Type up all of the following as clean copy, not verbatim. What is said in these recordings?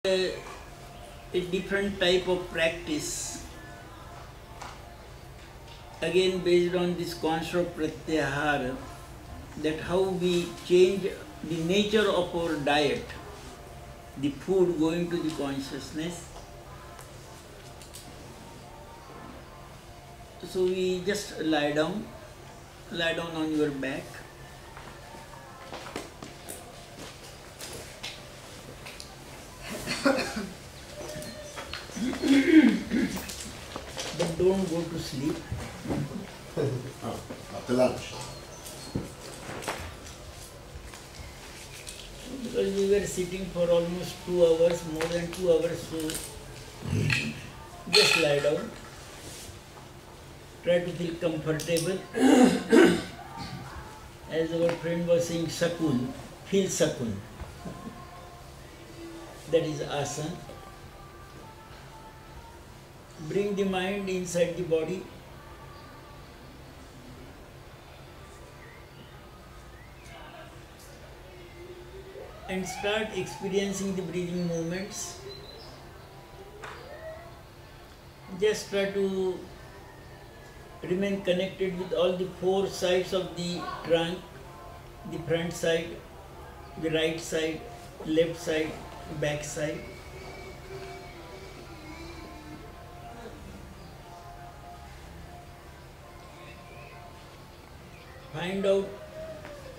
a different type of practice, again based on this concept of pratyahara, that how we change the nature of our diet, the food going to the consciousness. So we just lie down on your back. But don't go to sleep. After lunch. Because we were sitting for almost 2 hours, more than 2 hours, so just lie down. Try to feel comfortable. As our friend was saying, sakun, feel sakun. That is asana. Bring the mind inside the body. And start experiencing the breathing movements. Just try to remain connected with all the 4 sides of the trunk, the front side, the right side, left side, back side. Find out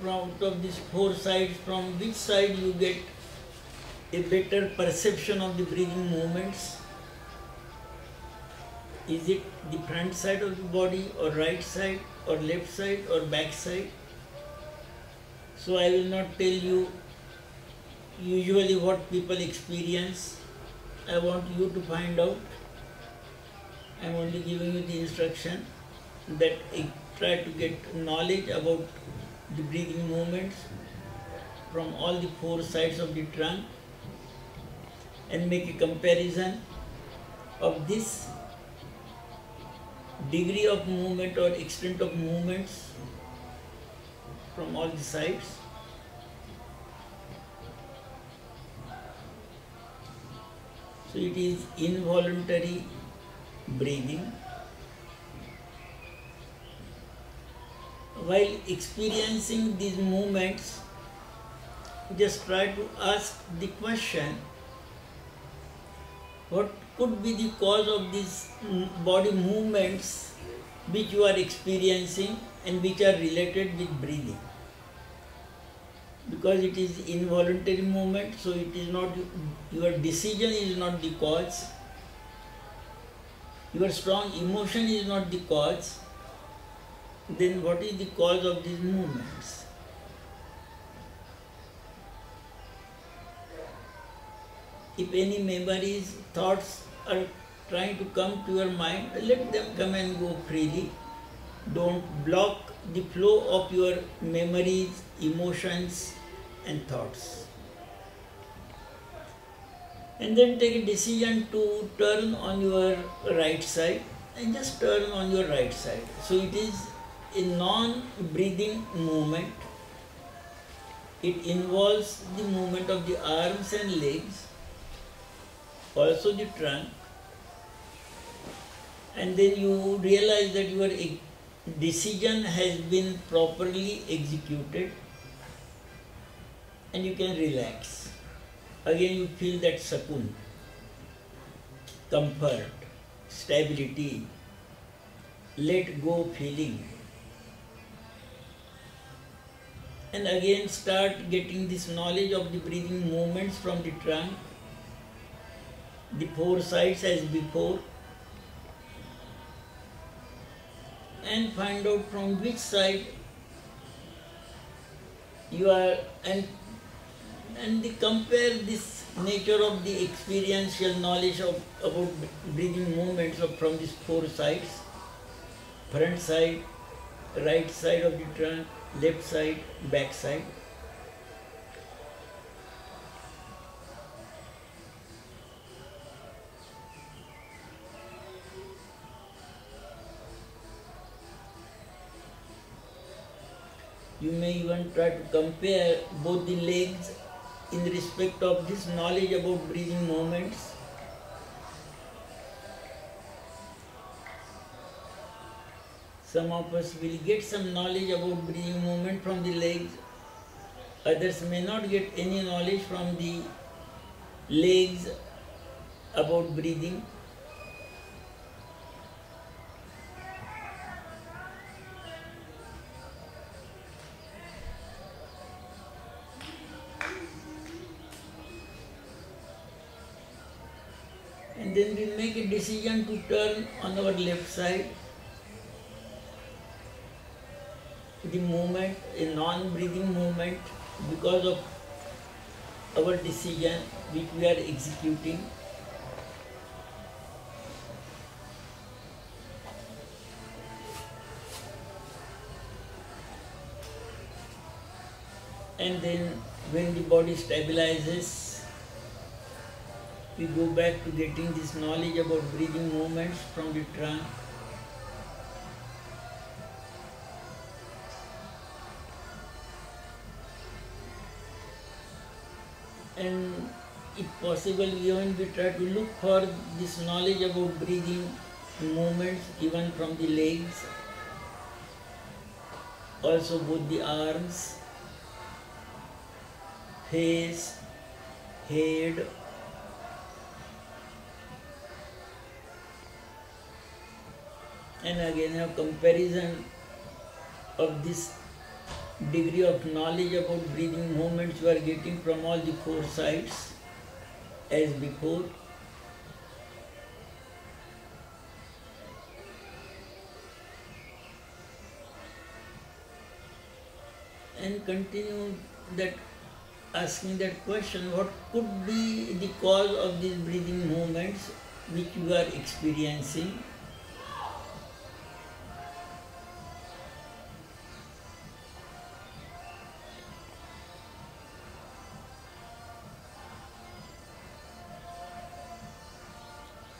out of these 4 sides from which side you get a better perception of the breathing movements. Is it the front side of the body, or right side, or left side, or back side? So I will not tell you usually what people experience. I want you to find out. I am only giving you the instruction that try to get knowledge about the breathing movements from all the 4 sides of the trunk and make a comparison of this degree of movement or extent of movements from all the sides. So it is involuntary breathing. While experiencing these movements, just try to ask the question, what could be the cause of these body movements which you are experiencing and which are related with breathing? Because it is involuntary movement, so it is not, your decision is not the cause, your strong emotion is not the cause. Then what is the cause of these movements? If any memories, thoughts are trying to come to your mind, let them come and go freely. Don't block the flow of your memories, emotions and thoughts. And then take a decision to turn on your right side and just turn on your right side. So it is a non-breathing movement. It involves the movement of the arms and legs, also the trunk, and then you realize that your decision has been properly executed and you can relax. Again you feel that sakun, comfort, stability, let go feeling. And again start getting this knowledge of the breathing movements from the trunk, the 4 sides as before, and find out from which side you are, and compare this nature of the experiential knowledge about breathing movements from these 4 sides, front side, right side of the trunk, left side, back side. You may even try to compare both the legs in respect of this knowledge about breathing movements. Some of us will get some knowledge about breathing movement from the legs. Others may not get any knowledge from the legs about breathing. And then we make a decision to turn on our left side. The movement, a non-breathing movement, because of our decision which we are executing. And then when the body stabilizes, we go back to getting this knowledge about breathing movements from the trunk. And if possible, even we try to look for this knowledge about breathing movements even from the legs, also both the arms, face, head, and again have comparison of this degree of knowledge about breathing movements you are getting from all the four sides as before. And continue that asking that question, what could be the cause of these breathing movements which you are experiencing?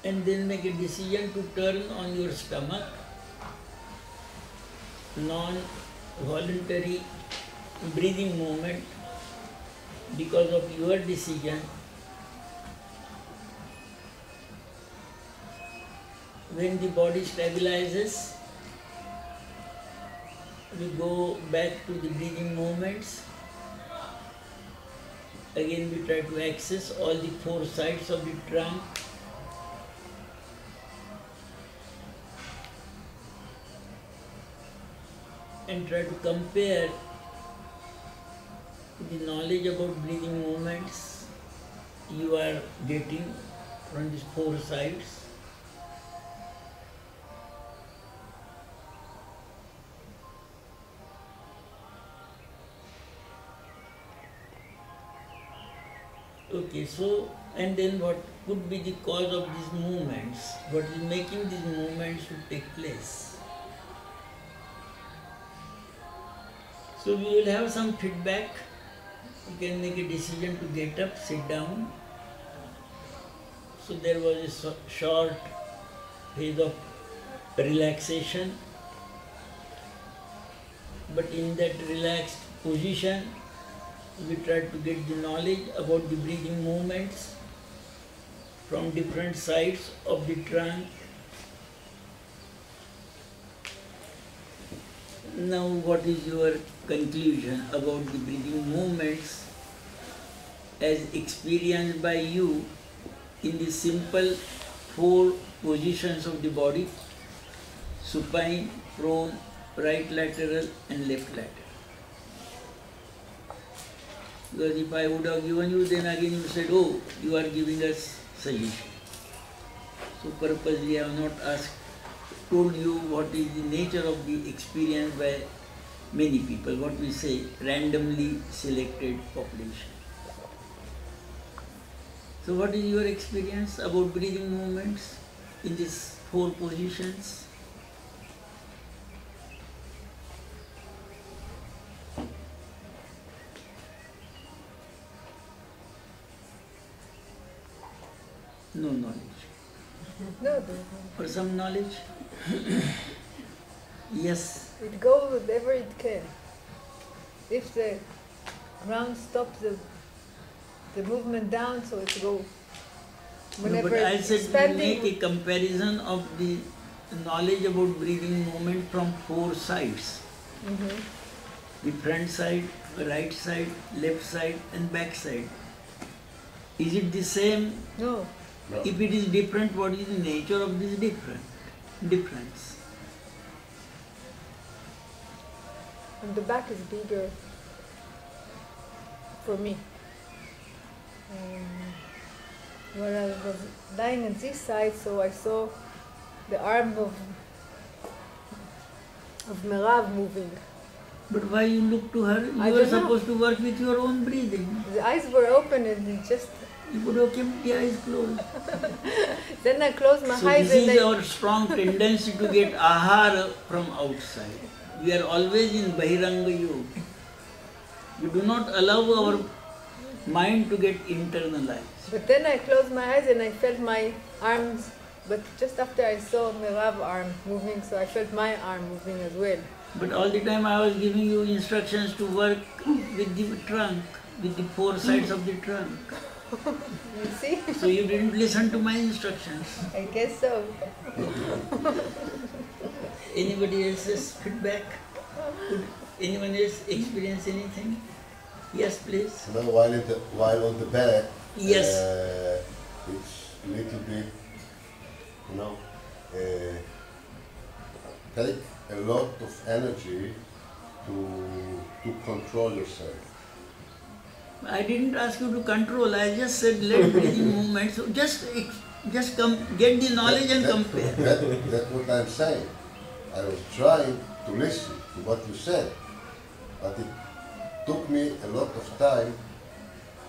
And then make a decision to turn on your stomach, non-voluntary breathing movement because of your decision. When the body stabilizes, we go back to the breathing movements. Again we try to access all the four sides of the trunk. And try to compare the knowledge about breathing movements you are getting from these four sides. Okay, so and then what could be the cause of these movements? What is making these movements to take place? So we will have some feedback. You can make a decision to get up, sit down. So there was a short phase of relaxation. But in that relaxed position, we tried to get the knowledge about the breathing movements from different sides of the trunk. Now, what is your conclusion about the breathing movements as experienced by you in the simple four positions of the body: supine, prone, right lateral and left lateral? Because if I would have given you, then again you said, oh, you are giving us suggestion. So purposely I have not told you what is the nature of the experience by many people, what we say, randomly selected population. So what is your experience about breathing movements in these four positions? No knowledge. No. Or some knowledge? Yes. It goes wherever it can. If the ground stops the the movement down, so it go No, whenever but I it's said expanding. make a comparison of the knowledge about breathing movement from four sides. The front side, right side, left side and back side. Is it the same? No. No. If it is different, what is the nature of this difference? And the back is bigger for me. When I was lying on this side, so I saw the arm of Merav moving. But why you look to her? I You are don't know. supposed to work with your own breathing. The eyes were open and it just. You could have kept the eyes closed. Then I closed my So eyes this and is I. our strong tendency to get ahara from outside. We are always in Bahiranga Yoga. We do not allow our mind to get internalized. But then I closed my eyes and I felt my arms. But just after I saw Merav arm moving, so I felt my arm moving as well. But all the time I was giving you instructions to work with the trunk, with the four sides of the trunk. You see? So you didn't listen to my instructions. I guess so. Anybody else's feedback? Could anyone else experience anything? Yes, please. No, while on the back, Yes. it's a little bit, take a lot of energy to control yourself. I didn't ask you to control. I just said let breathing movements. So just come, get the knowledge and compare. That's what I'm saying. I was trying to listen to what you said, but it took me a lot of time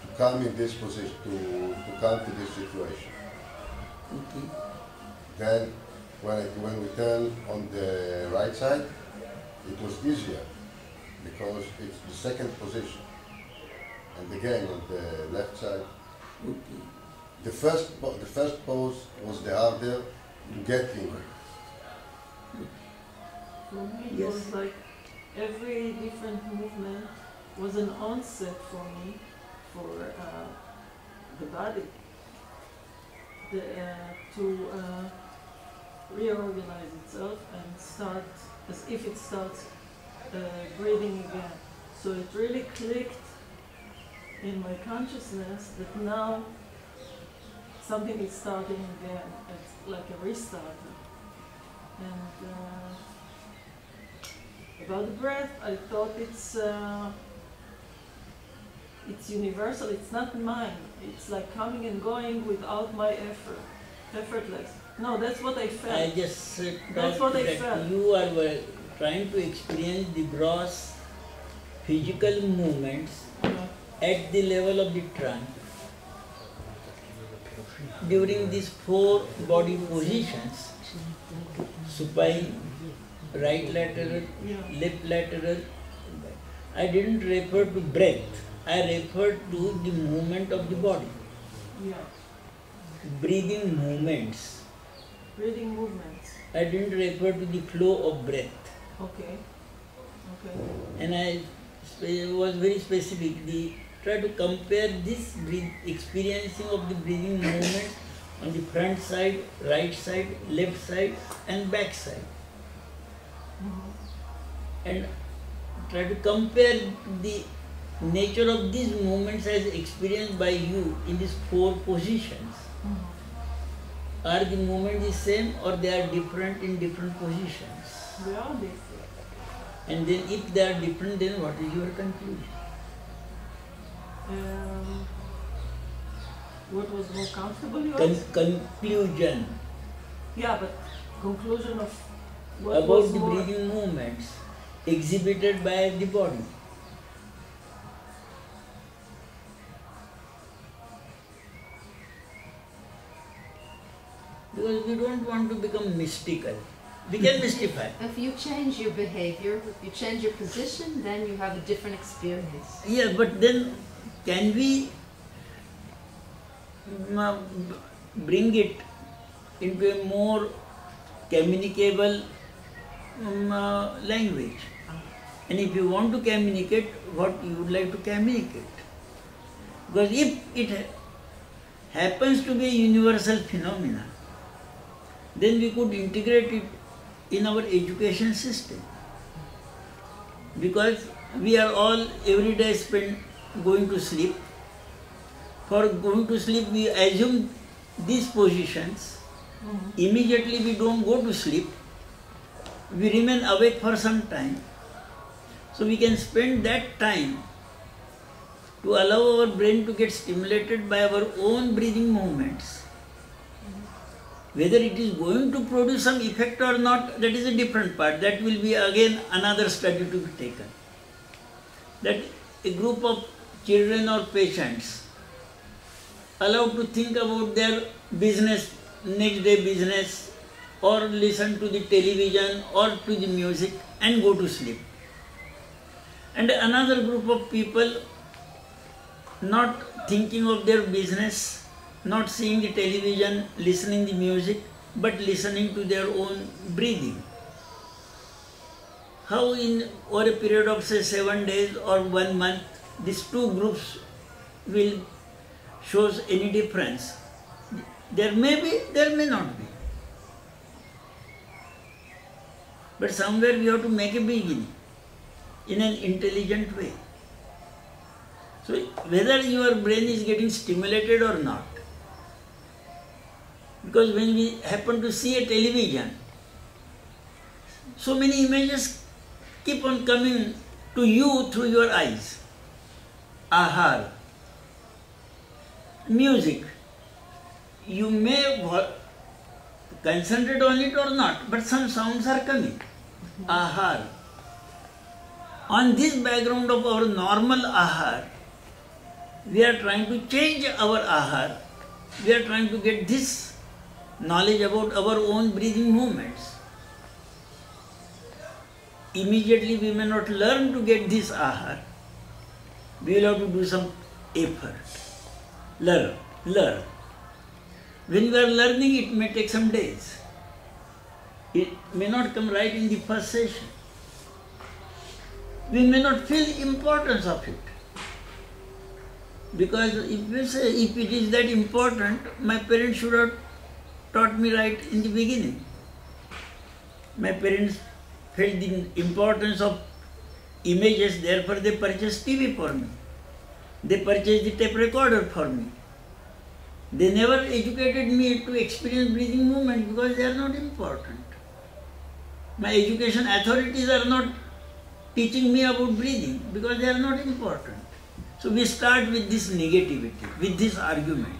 to come in this position, to come to this situation. Okay. Then, when we turn on the right side, it was easier because it's the second position. And again, on the left side, Okay. the first pose was the harder to get in. For me, it Yes. was like every different movement was an onset for me for the body to reorganize itself and start as if it starts breathing again. So it really clicked in my consciousness that now something is starting again. It's like a restart. And about the breath, I thought it's universal, it's not mine. It's like coming and going without my effort, effortless. No, that's what I felt. I just said That's what I that felt. you are trying to experience the gross physical movements at the level of the trunk. During these four body positions, supine, right lateral, Yeah. left lateral, I didn't refer to breath. I referred to the movement of the body, Yeah, breathing movements. breathing movements. I didn't refer to the flow of breath. Okay, okay. And I was very specific. Try to compare this experiencing of the breathing movement on the front side, right side, left side and back side. And try to compare the nature of these movements as experienced by you in these four positions. Are the movements the same or they are different in different positions? They are different. And then if they are different, then what is your conclusion? What was more comfortable, you asked? Conclusion Yeah, but conclusion of what about was the more... breathing movements exhibited by the body. Because we don't want to become mystical. We can mystify. If you change your behavior, if you change your position, then you have a different experience. Yeah, but then can we bring it into a more communicable language? And if you want to communicate, what you would like to communicate? Because if it happens to be a universal phenomena, then we could integrate it in our education system. Because we are all every day spent going to sleep. For going to sleep, we assume these positions. Immediately we don't go to sleep. We remain awake for some time. So we can spend that time to allow our brain to get stimulated by our own breathing movements. Whether it is going to produce some effect or not, that is a different part. That will be again another study to be taken. That a group of children or patients allowed to think about their business, next day business, or listen to the television or to the music and go to sleep. And another group of people not thinking of their business, not seeing the television, listening the music, but listening to their own breathing. How in over a period of say 7 days or 1 month, these two groups will shows any difference? There may be, there may not be. But somewhere we have to make a beginning in an intelligent way. So whether your brain is getting stimulated or not, because when we happen to see a television, so many images keep on coming to you through your eyes. Ahar, music, you may concentrate on it or not, but some sounds are coming. Ahar. On this background of our normal ahar, we are trying to change our ahar. We are trying to get this knowledge about our own breathing movements. Immediately we may not learn to get this ahar. We will have to do some effort. Learn. When we are learning, it may take some days. It may not come right in the first session. We may not feel the importance of it. Because if we say, if it is that important, my parents should have taught me right in the beginning. My parents felt the importance of images, therefore they purchased TV for me. They purchased the tape recorder for me. They never educated me to experience breathing movement because they are not important. My education authorities are not teaching me about breathing because they are not important. So we start with this negativity, with this argument.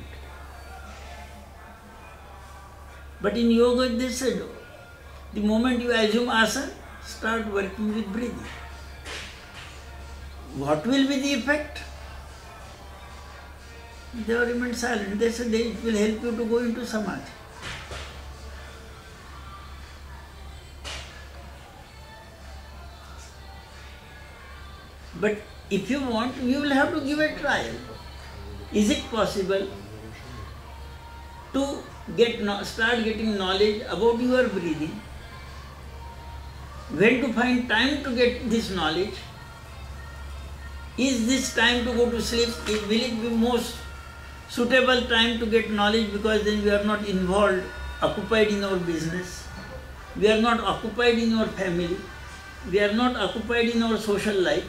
But in yoga they said, the moment you assume asana, start working with breathing. What will be the effect? They remained silent. They said it will help you to go into samadhi. But if you want, you will have to give a trial. Is it possible to start getting knowledge about your breathing? When to find time to get this knowledge? Is this time to go to sleep? Will it be most suitable time to get knowledge, because then we are not involved, occupied in our business. We are not occupied in our family. We are not occupied in our social life.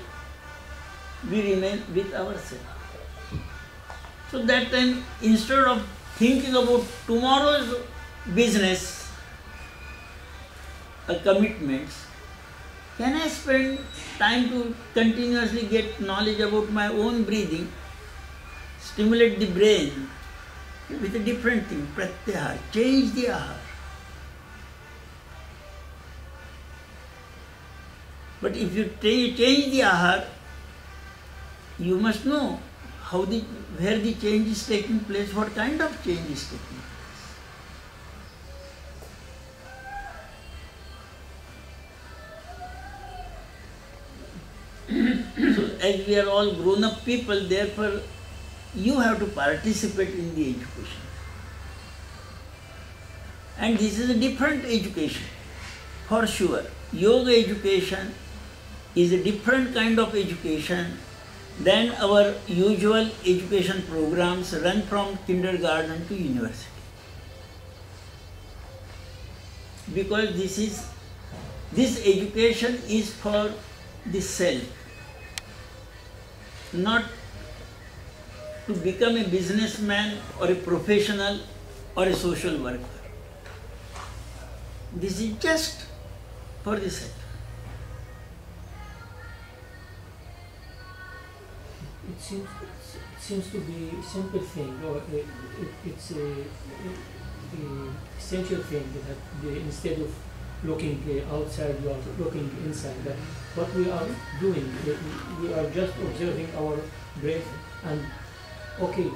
We remain with ourselves. So that time, instead of thinking about tomorrow's business, commitments, can I spend time to continuously get knowledge about my own breathing, stimulate the brain with a different thing, pratyahar, change the ahar. But if you change the ahar, you must know where the change is taking place, what kind of change is taking place. So as we are all grown-up people, therefore you have to participate in the education. And this is a different education, for sure. Yoga education is a different kind of education Then our usual education programs run from kindergarten to university. Because this education is for the self, not to become a businessman or a professional or a social worker. This is just for the self. It seems to be a simple thing, or it's a essential thing that instead of looking outside, you are looking inside. But what we are doing, we are just observing our breath and okay.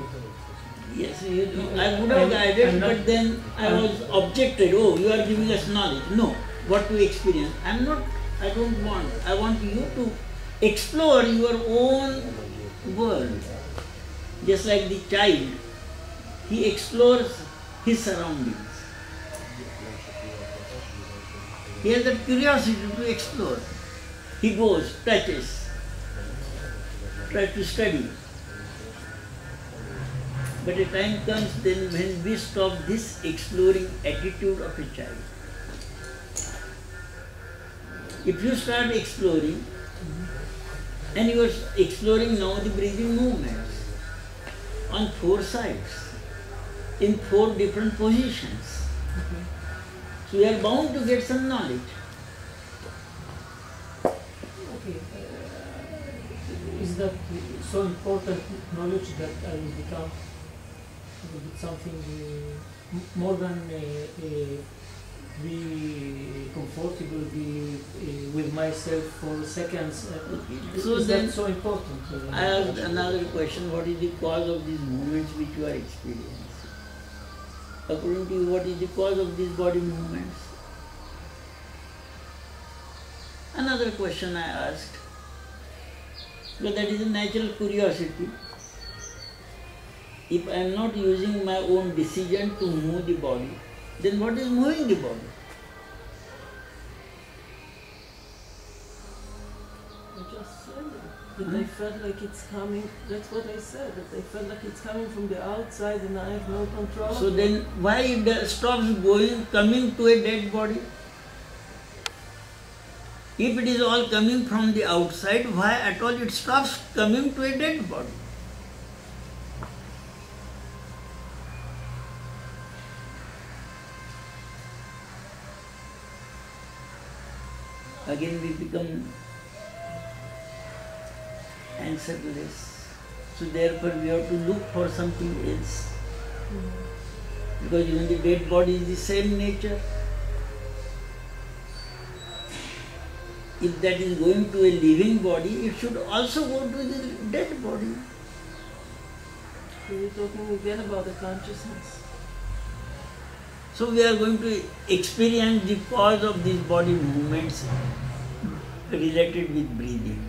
Yes, I would have guided, but then I was objected. Oh, you are giving us knowledge. No, what to experience. I don't want. I want you to explore your own world. Just like the child, he explores his surroundings. He has that curiosity to explore. He goes, touches, tries to study. But a time comes then when we stop this exploring attitude of a child. If you start exploring, and you are exploring now the breathing movements on 4 sides, in 4 different positions. So you are bound to get some knowledge. Okay. Is that so important knowledge that I will become something more than be comfortable, be with myself for seconds? So is then that so important? I have another question. What is the cause of these movements which you are experiencing? According to you, what is the cause of these body movements? Another question I asked. But that is a natural curiosity. If I am not using my own decision to move the body, then what is moving the body? I just said it. That I felt like it's coming, that's what I said, that I felt like it's coming from the outside and I have no control. So then why it stops coming to a dead body? If it is all coming from the outside, why at all it stops coming to a dead body? Again we become answerless. So therefore we have to look for something else. Because even the dead body is the same nature. If that is going to a living body, it should also go to the dead body. So we're talking again about the consciousness. So we are going to experience the cause of these body movements related with breathing.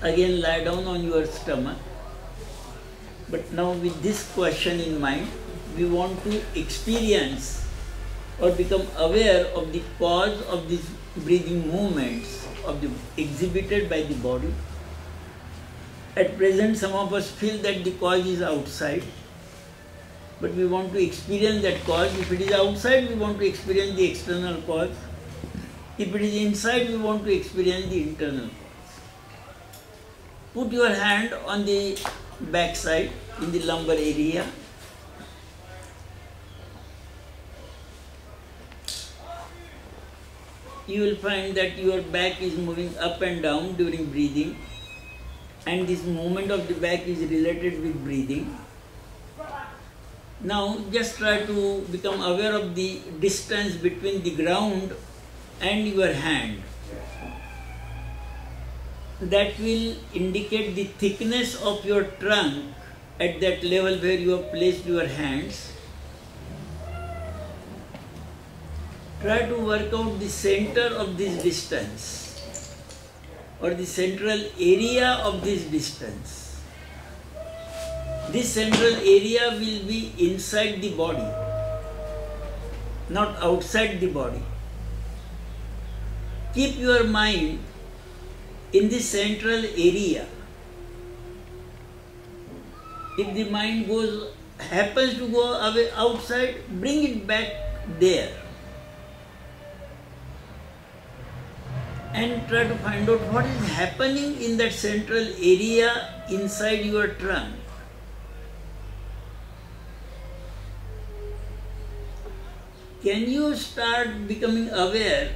Again, lie down on your stomach. But now with this question in mind, we want to experience or become aware of the cause of these breathing movements exhibited by the body. At present, some of us feel that the cause is outside. But we want to experience that cause. If it is outside, we want to experience the external cause. If it is inside, we want to experience the internal cause. Put your hand on the back side in the lumbar area. You will find that your back is moving up and down during breathing, and this movement of the back is related with breathing. Now just try to become aware of the distance between the ground and your hand. That will indicate the thickness of your trunk at that level where you have placed your hands. Try to work out the center of this distance or the central area of this distance. This central area will be inside the body, not outside the body. Keep your mind in the central area If the mind happens to go away outside, bring it back there. And try to find out what is happening in that central area inside your trunk. Can you start becoming aware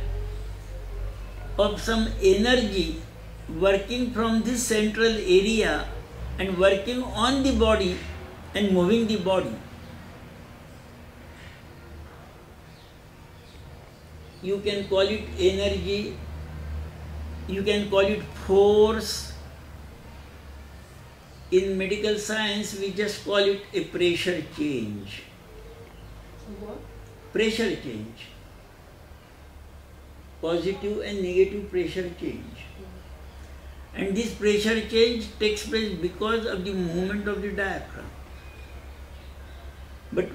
of some energy working from this central area and working on the body and moving the body? You can call it energy, you can call it force. In medical science, we just call it a pressure change. What? Pressure change. Positive and negative pressure change. And this pressure change takes place because of the movement of the diaphragm. But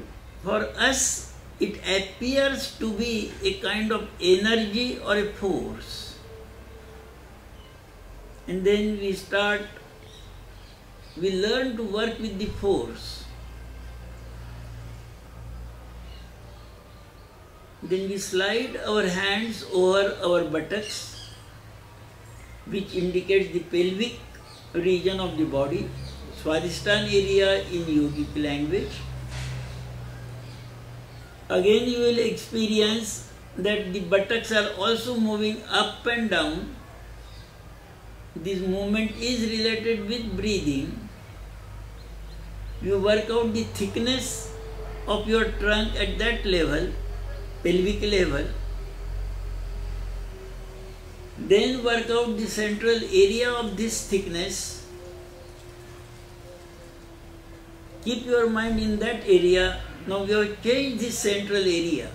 for us, it appears to be a kind of energy or a force. And then we learn to work with the force. Then we slide our hands over our buttocks, which indicates the pelvic region of the body, Swadhisthana area in yogic language. Again you will experience that the buttocks are also moving up and down. This movement is related with breathing. You work out the thickness of your trunk at that level, pelvic level. Then work out the central area of this thickness. Keep your mind in that area. Now we have changed this central area.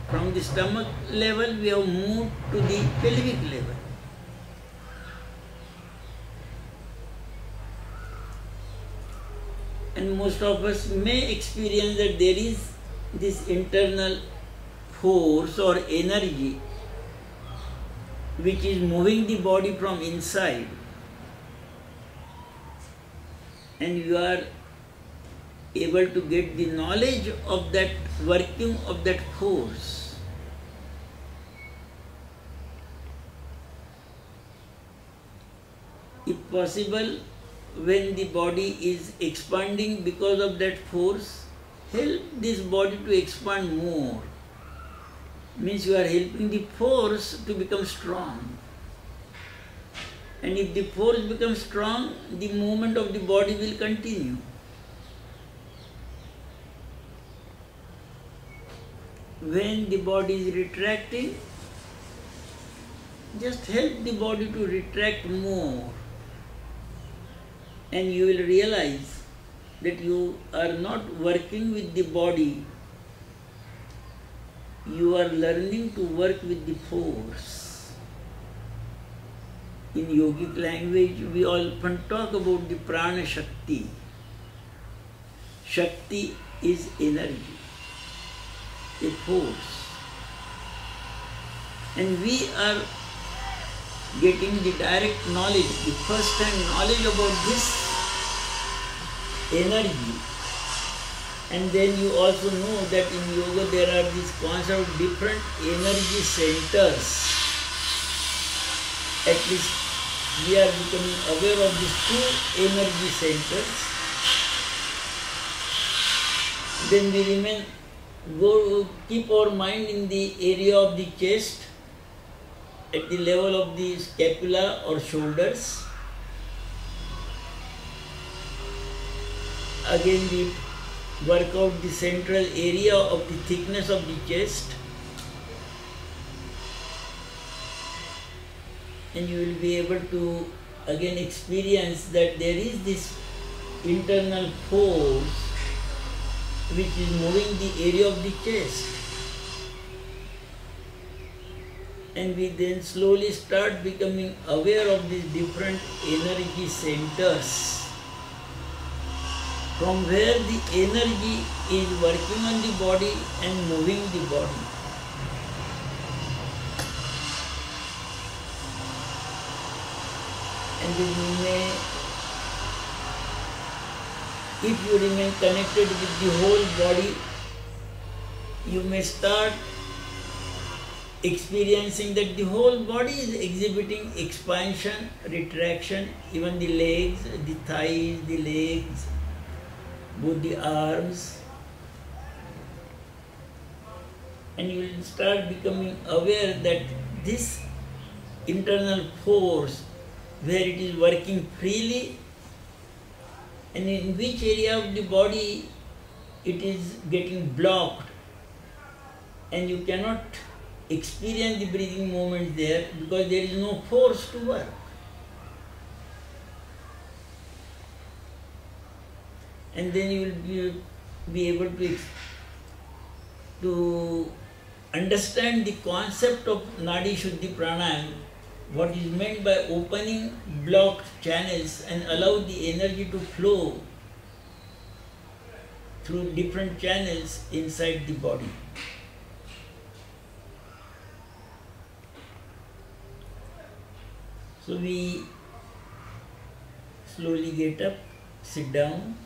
From the stomach level, we have moved to the pelvic level. And most of us may experience that there is this internal force or energy which is moving the body from inside, and you are able to get the knowledge of that working of that force. If possible, when the body is expanding because of that force, help this body to expand more. Means you are helping the force to become strong. And if the force becomes strong, the movement of the body will continue. When the body is retracting, just help the body to retract more. And you will realize that you are not working with the body, you are learning to work with the force. In yogic language, we often talk about the prana shakti. Shakti is energy, a force. And we are getting the direct knowledge, the first-hand knowledge about this energy. And then you also know that in yoga there are these concepts of different energy centers. At least we are becoming aware of these two energy centers. Then we keep our mind in the area of the chest, at the level of the scapula or shoulders. Again we work out the central area of the thickness of the chest, and you will be able to again experience that there is this internal force which is moving the area of the chest. And we then slowly start becoming aware of these different energy centers, from where the energy is working on the body and moving the body. And then you may if you remain connected with the whole body, you may start experiencing that the whole body is exhibiting expansion, retraction, even the legs, the thighs, the legs, both the arms. And you will start becoming aware that this internal force, where it is working freely, and in which area of the body it is getting blocked, and you cannot experience the breathing movement there because there is no force to work. And then you will be able to understand the concept of Nadi Shuddhi Pranayama, what is meant by opening blocked channels and allow the energy to flow through different channels inside the body. So we slowly get up, sit down.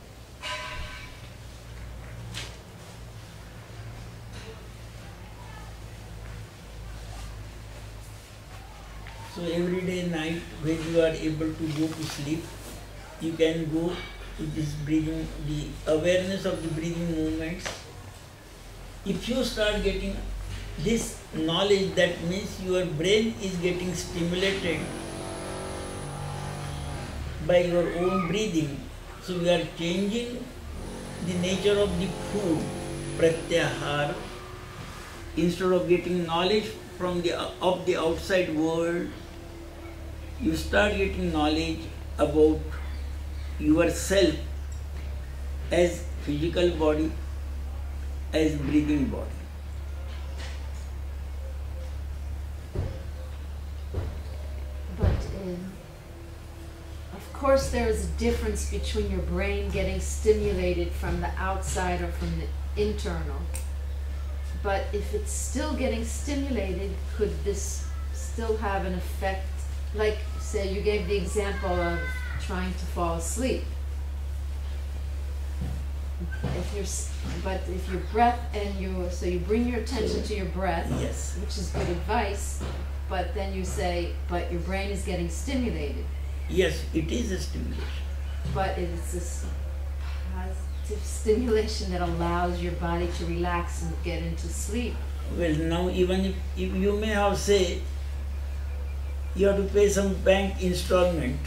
So every day night when you are able to go to sleep, you can go to this breathing, the awareness of the breathing movements. If you start getting this knowledge, that means your brain is getting stimulated by your own breathing. So we are changing the nature of the food, pratyahara. Instead of getting knowledge from the outside world, you start getting knowledge about yourself as physical body, as breathing body. But of course there is a difference between your brain getting stimulated from the outside or from the internal. But if it's still getting stimulated, could this still have an effect? Like, say, you gave the example of trying to fall asleep. But if your breath so you bring your attention to your breath, Yes. which is good advice, but then you say, but your brain is getting stimulated. Yes, it is a stimulation. But it's this positive stimulation that allows your body to relax and get into sleep. Well, now even if you may have say, you have to pay some bank installment,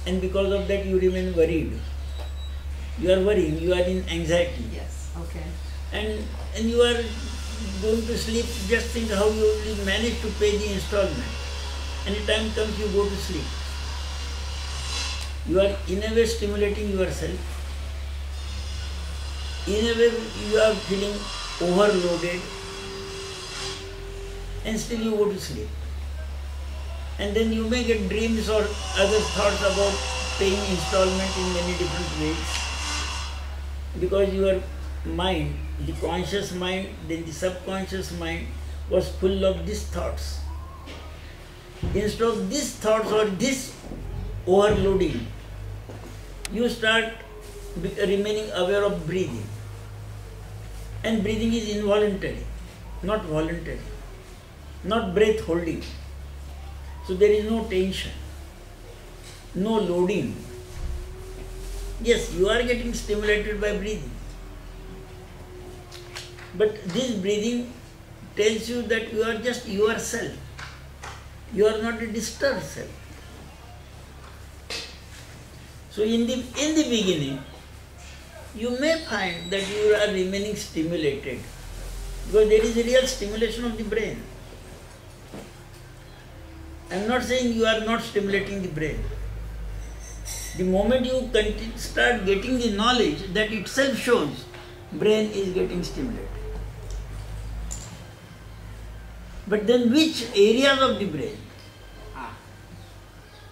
and because of that you remain worried. You are worrying, you are in anxiety. Yes, okay. And you are going to sleep, just think how you will manage to pay the installment. Any time comes, you go to sleep. You are in a way stimulating yourself. In a way you are feeling overloaded, and still you go to sleep. And then you may get dreams or other thoughts about paying installment in many different ways. Because your mind, the conscious mind, then the subconscious mind was full of these thoughts. Instead of these thoughts or this overloading, you start remaining aware of breathing. And breathing is involuntary, not voluntary, not breath holding. So there is no tension, no loading. Yes, you are getting stimulated by breathing. But this breathing tells you that you are just yourself. You are not a disturbed self. So in the beginning, you may find that you are remaining stimulated because there is a real stimulation of the brain. I am not saying you are not stimulating the brain. The moment you start getting the knowledge, that itself shows brain is getting stimulated. But then which areas of the brain?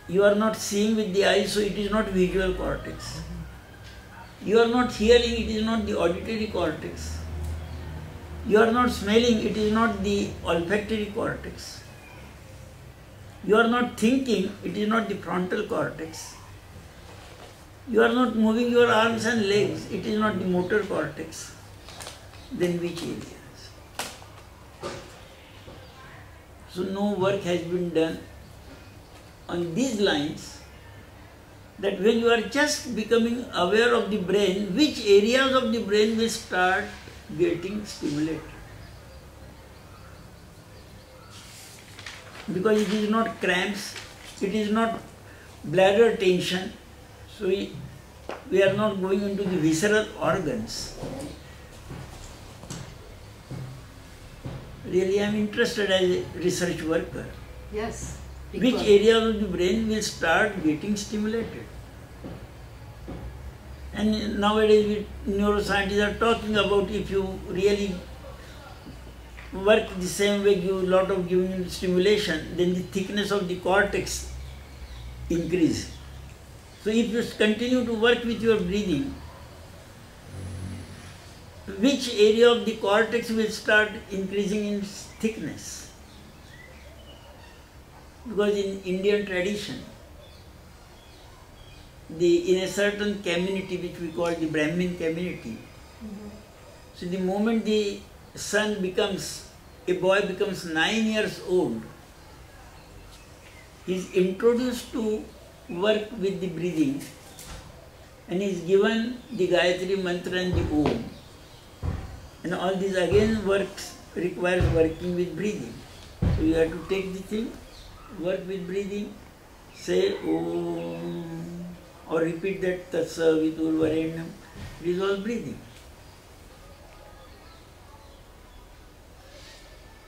You are not seeing with the eyes, so it is not visual cortex. You are not hearing, it is not the auditory cortex. You are not smelling, it is not the olfactory cortex. You are not thinking, it is not the frontal cortex. You are not moving your arms and legs. It is not the motor cortex. Then which areas? So no work has been done on these lines, that when you are just becoming aware of the brain, which areas of the brain will start getting stimulated. Because it is not cramps, it is not bladder tension, so we are not going into the visceral organs. Really, I am interested as a research worker. Yes. Which because- areas of the brain will start getting stimulated? And nowadays neuroscientists are talking about, if you really work the same way, give a lot of giving stimulation, then the thickness of the cortex increase. So if you continue to work with your breathing, which area of the cortex will start increasing in thickness? Because in Indian tradition, in a certain community which we call the Brahmin community, so the moment the son becomes, a boy becomes 9 years old, he is introduced to work with the breathing and is given the Gayatri mantra and the Om. And all this again requires working with breathing. So you have to take the thing, work with breathing, say Om, or repeat that Tatsa Vidurvarenyam. It is all breathing.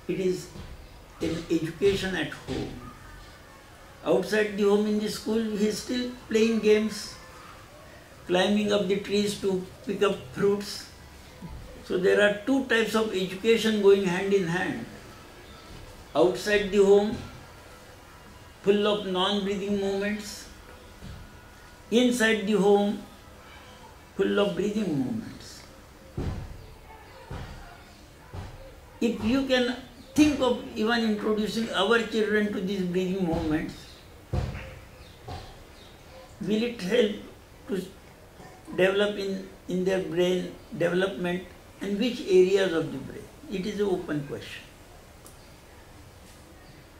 It is an education at home. Outside the home, in the school, he is still playing games, climbing up the trees to pick up fruits. So there are two types of education going hand in hand. Outside the home, full of non-breathing movements. Inside the home, full of breathing movements. If you can think of even introducing our children to these breathing movements, will it help to develop in their brain development, and which areas of the brain? It is an open question.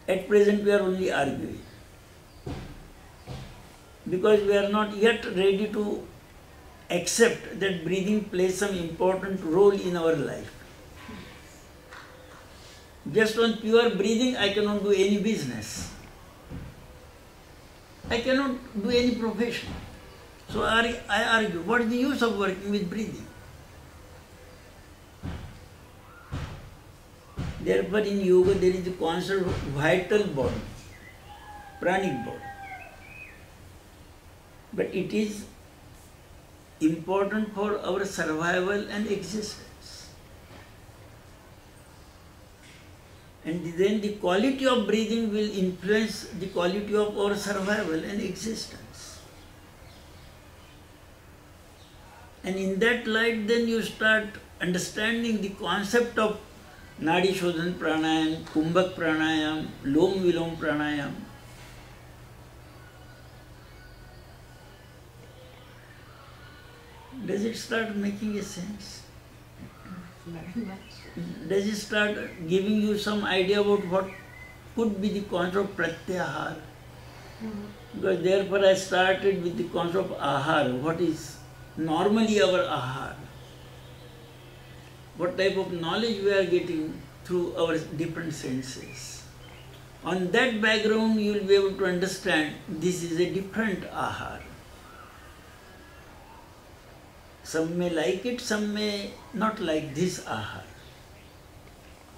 At present we are only arguing, because we are not yet ready to accept that breathing plays some important role in our life. Just on pure breathing, I cannot do any business. I cannot do any profession. So I argue, what is the use of working with breathing? Therefore, in yoga, there is the concept of vital body, pranic body. But it is important for our survival and existence. And then the quality of breathing will influence the quality of our survival and existence. And in that light, then you start understanding the concept of Nadi Shodhan Pranayam, Kumbhak Pranayam, Lom Vilom Pranayam. Does it start making a sense? Very much. Does it start giving you some idea about what could be the concept of pratyahar? Because therefore I started with the concept of ahar. What is normally our ahar? What type of knowledge we are getting through our different senses. On that background, you will be able to understand this is a different ahar. Some may like it, some may not like this ahar.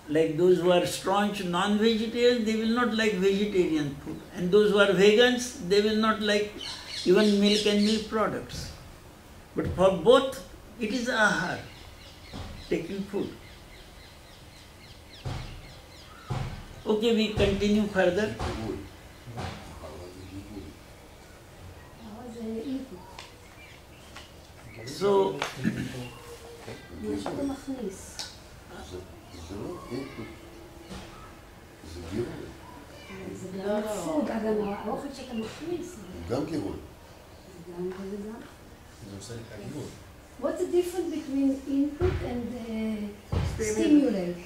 Like those who are staunch non-vegetarians, they will not like vegetarian food. And those who are vegans, they will not like even milk and milk products. But for both, it is ahar, taking food. Okay, we continue further. So, אתה מכניס. זה לא אינפוט, זה גירוי. זה גם פוד, גם האוכל שאתה מכניס. גם גירוי. What's the difference between input and stimulate?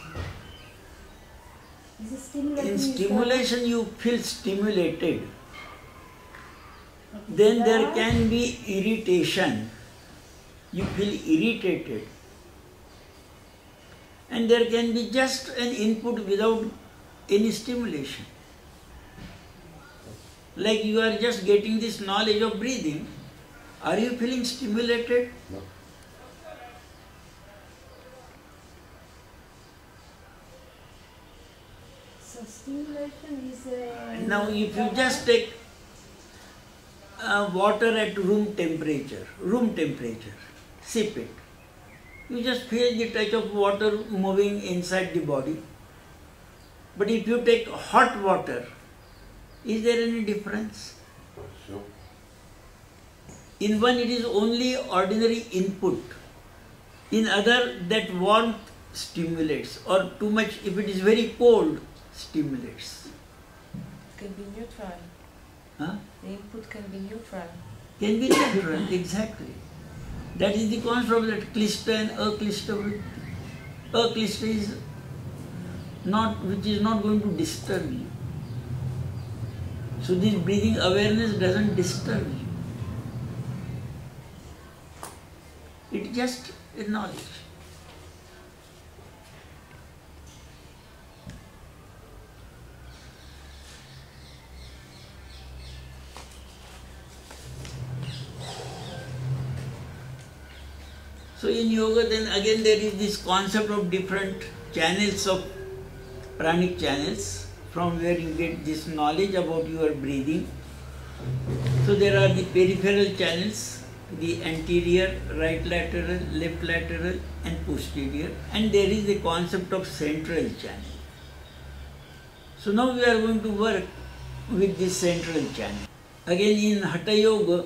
Is it stimulating? In stimulation you feel stimulated. Then there can be irritation. You feel irritated. And there can be just an input without any stimulation. Like you are just getting this knowledge of breathing. Are you feeling stimulated? No. So stimulation is a... Now if you just take water at room temperature, sip it. You just feel the touch of water moving inside the body. But if you take hot water, is there any difference? Sure. In one it is only ordinary input. In other that warmth stimulates, or too much, if it is very cold, stimulates. It can be neutral. Huh? The input can be neutral. Can be neutral, exactly. That is the concept of that klishta and aklishta vritti. Aklishta is not, which is not going to disturb you. So this breathing awareness doesn't disturb you. It's just a knowledge. So in yoga then again there is this concept of different channels of pranic channels from where you get this knowledge about your breathing. So there are the peripheral channels, the anterior, right lateral, left lateral and posterior, and there is the concept of central channel. So now we are going to work with this central channel. Again in Hatha Yoga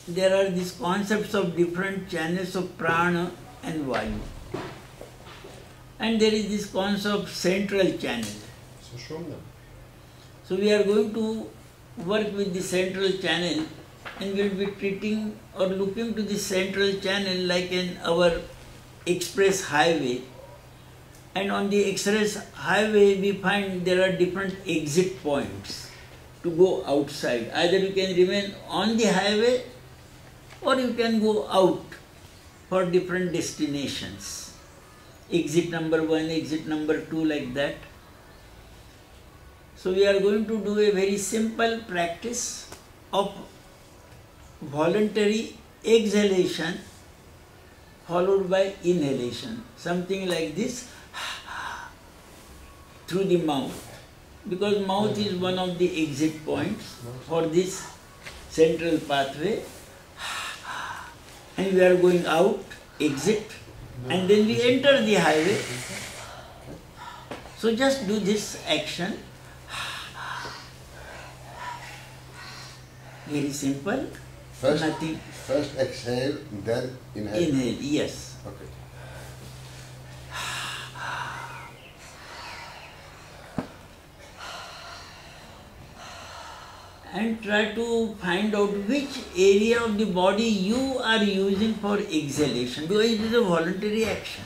there are these concepts of different channels of prana and vayu. And there is this concept of central channel. So show them. So we are going to work with the central channel and we will be treating or looking to the central channel like in our express highway. And on the express highway we find there are different exit points to go outside. Either you can remain on the highway or you can go out for different destinations. Exit number 1, exit number 2, like that. So we are going to do a very simple practice of voluntary exhalation followed by inhalation. Something like this through the mouth. Because mouth is one of the exit points for this central pathway. And we are going out, exit, and then we enter the highway. So just do this action. Very simple. Nothing. First exhale, then inhale. Inhale, yes. Okay. And try to find out which area of the body you are using for exhalation, because it is a voluntary action.